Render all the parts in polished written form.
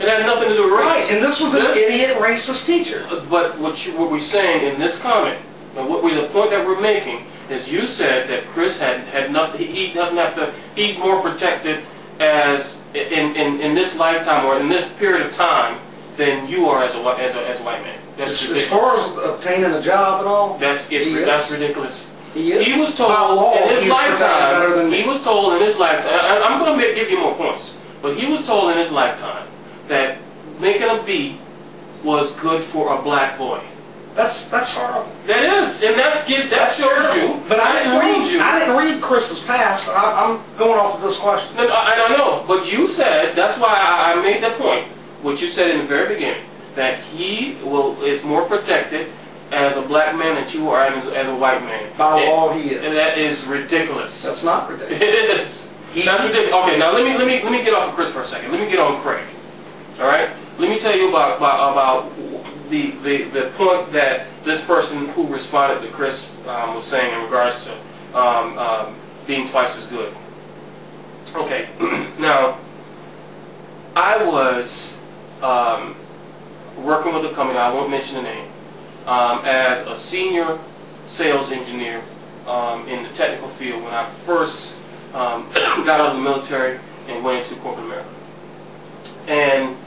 It has nothing to do with race. Right, and this was an idiot racist teacher. But what we're saying in this comment, and the point that we're making, is you said that Chris had nothing. He doesn't have to. He's more protected as in this lifetime or in this period of time than you are as a white man. That's as far as obtaining a job and all, that's ridiculous. He was told in his lifetime. He was told in his lifetime. I'm going to give you more points, but he was told in his lifetime that making a B was good for a black boy. That's horrible. That is, and that shows you. But I didn't read Chris's past. I'm going off of this question. No, I know, but you said, that's why I made that point, what you said in the very beginning, that he is more protected as a black man than you are as a white man. By law, he is. And that is ridiculous. That's not ridiculous. It is. That's ridiculous. Okay, now let me get off of Chris for a second. Let me get on Craig. All right. Let me tell you about the point that this person who responded to Chris was saying in regards to being twice as good. Okay. Now, I was working with a company, I won't mention the name, as a senior sales engineer in the technical field when I first got out of the military and went into corporate America. And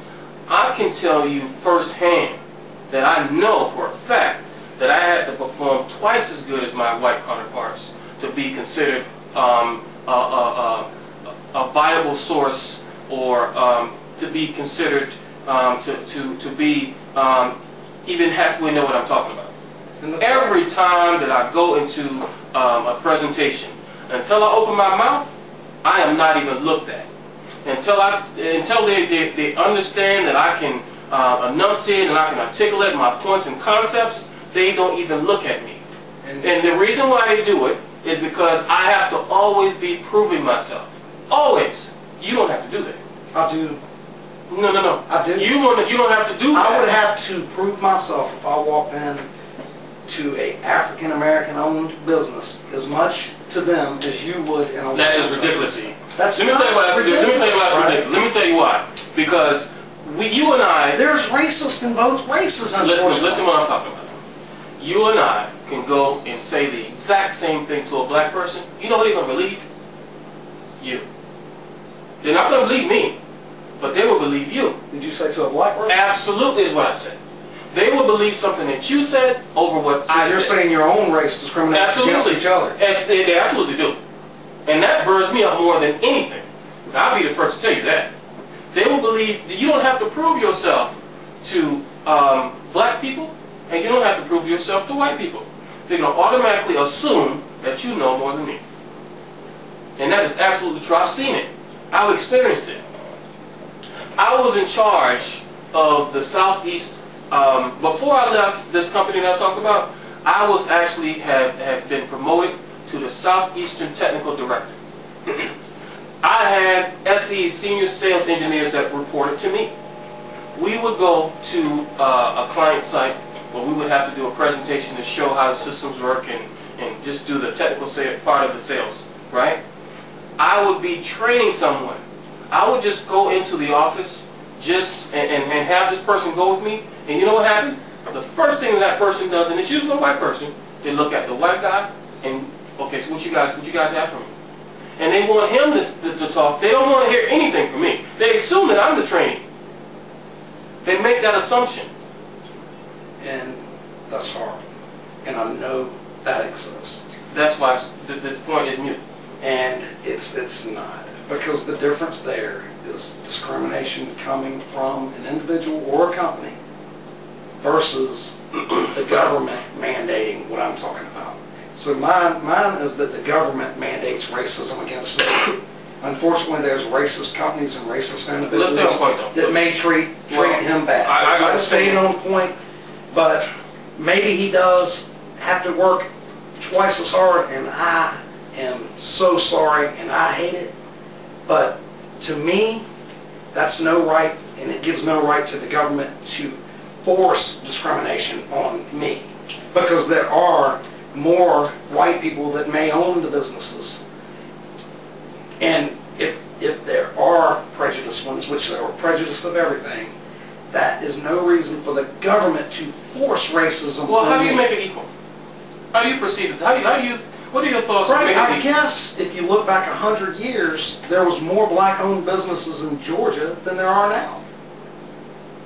I can tell you firsthand that I know for a fact that I had to perform twice as good as my white counterparts to be considered a viable source, or to be considered to be even halfway know what I'm talking about. Every time that I go into a presentation, until I open my mouth, I am not even looked at. Until they understand that I can enunciate and I can articulate my points and concepts, they don't even look at me. And the reason why they do it is because I have to always be proving myself. Always. You don't have to do that. I do. No. I do. You don't have to do that. I would have to prove myself if I walked in to a African American owned business as much to them as you would in a That is ridiculous. Let me tell you why that's ridiculous. Let me tell you why. Because you and I... There's racists in both races, unfortunately. Listen what I'm talking about. You and I can go and say the exact same thing to a black person. You know what they're going to believe? You. They're not going to believe me, but they will believe you. Did you say to a black person? Absolutely is what I said. They will believe something that you said over what I said. You're saying your own race discriminates against each other. They absolutely do. And that burns me up more than anything. I'll be the first to tell you that. They will believe that you don't have to prove yourself to black people, and you don't have to prove yourself to white people. They're going to automatically assume that you know more than me. And that is absolutely true. I've seen it. I've experienced it. I was in charge of the Southeast. Before I left this company that I talked about, I was actually had been promoted to the Southeastern Technical Director. I had SE senior sales engineers that reported to me. We would go to a client site where we would have to do a presentation to show how the systems work and just do the technical part of the sales, right? I would be training someone. I would just go into the office and have this person go with me, and you know what happened? The first thing that person does, and it's usually a white person, they look at the white guy and, okay, so what you guys have for me? And they want him to talk. They don't want to hear anything from me. They assume that I'm the trainee. They make that assumption. And that's horrible. And I know that exists. That's why the point is mute. And it's not. Because the difference there is discrimination coming from an individual or a company versus the government mandating what I'm talking about. So mine is that the government mandates racism against me. Unfortunately, there's racist companies and racist individuals that may treat him bad. I stayed on point, but maybe he does have to work twice as hard, and I am so sorry, and I hate it. But to me, that's no right, and it gives no right to the government to force discrimination on me, because there are more white people that may own the businesses. And if there are prejudiced ones, Indians, which they were prejudiced of everything, that is no reason for the government to force racism Well, how on do you me. make it equal? How do you perceive it? What are your thoughts on Right, making I it equal? guess if you look back 100 years, there was more black-owned businesses in Georgia than there are now.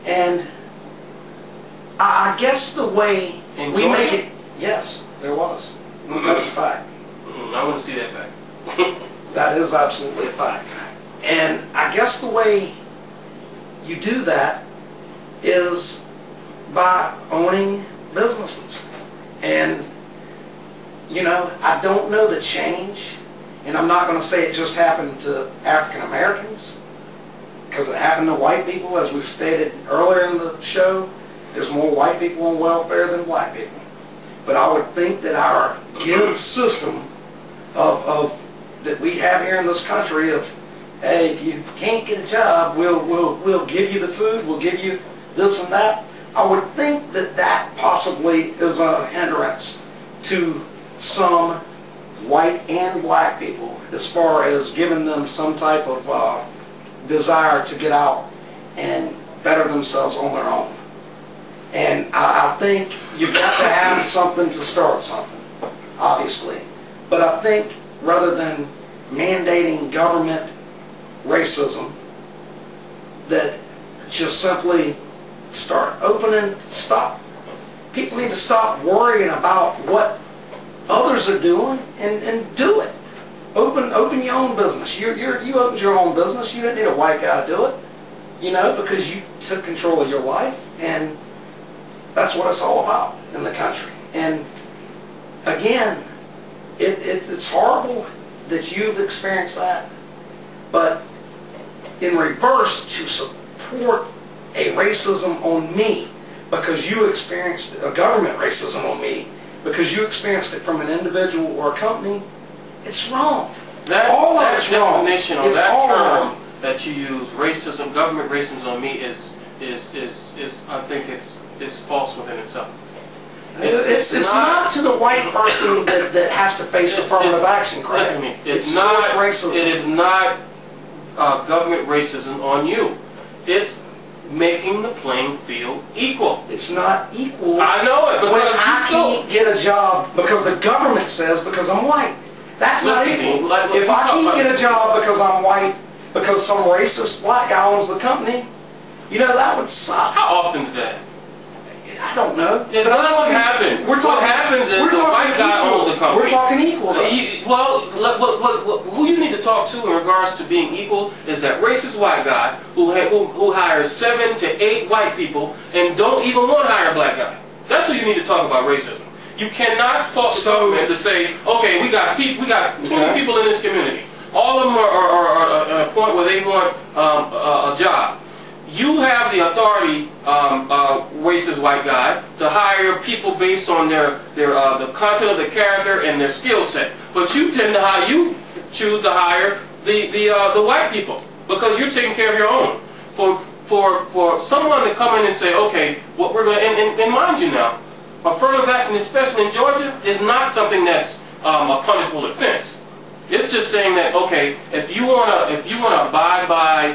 And I guess the way In we make Georgia? it, yes, there was. That's a fact. I want to see that back. That is absolutely a fact. And I guess the way you do that is by owning businesses. And, you know, I don't know the change, and I'm not going to say it just happened to African Americans, because it happened to white people, as we've stated earlier in the show. There's more white people on welfare than black people. But I would think that our give system that we have here in this country of, hey, if you can't get a job, we'll give you the food, we'll give you this and that. I would think that that possibly is a hindrance to some white and black people as far as giving them some type of desire to get out and better themselves on their own. And I think you've got to have something to start something, obviously. But I think rather than mandating government racism, that just simply stop. People need to stop worrying about what others are doing and do it. Open your own business. You opened your own business. You didn't need a white guy to do it, you know, because you took control of your life, and that's what it's all about in the country. And again, it's horrible that you've experienced that, but in reverse, to support a racism on me because you experienced a government racism on me because you experienced it from an individual or a company, it's wrong. That wrong. definition or It's that all term wrong. that you use, racism, government racism on me, is I think it's false within itself. It's not to the white person that has to face affirmative action, correct? Listen to me. It is not government racism on you. It's making the playing field equal. It's not equal. I know it, When because I can't get a job because the government says because I'm white. That's not equal. If I can't get a job because I'm white, because some racist black guy owns the company, you know, that would suck. How often is that? I don't know. It doesn't happen. What happens is the white guy owns the company. We're talking equal, though. Who you need to talk to in regards to being equal is that racist white guy who hires 7 to 8 white people and don't even want to hire a black guy. That's who you need to talk about racism. You cannot fault the government to say, okay, we got 20 people in this community. All of them are at a point where they want a job. You have the authority, racist white guy, to hire people based on the content of the character and their skill set. But you choose to hire the white people because you're taking care of your own. For someone to come in and say, okay, what we're going to, and mind you now, affirmative action, especially in Georgia, is not something that's a punishable offense. It's just saying that, okay, if you wanna abide by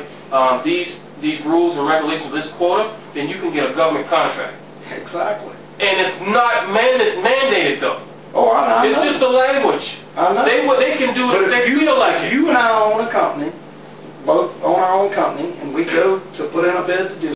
these rules and regulations of this quota, then you can get a government contract. Exactly. And it's not mandated though. Oh, I know. It's just the language. I know. They can do it if they feel like it. You and I own a company, both own our own company, and we go to put in a bid to do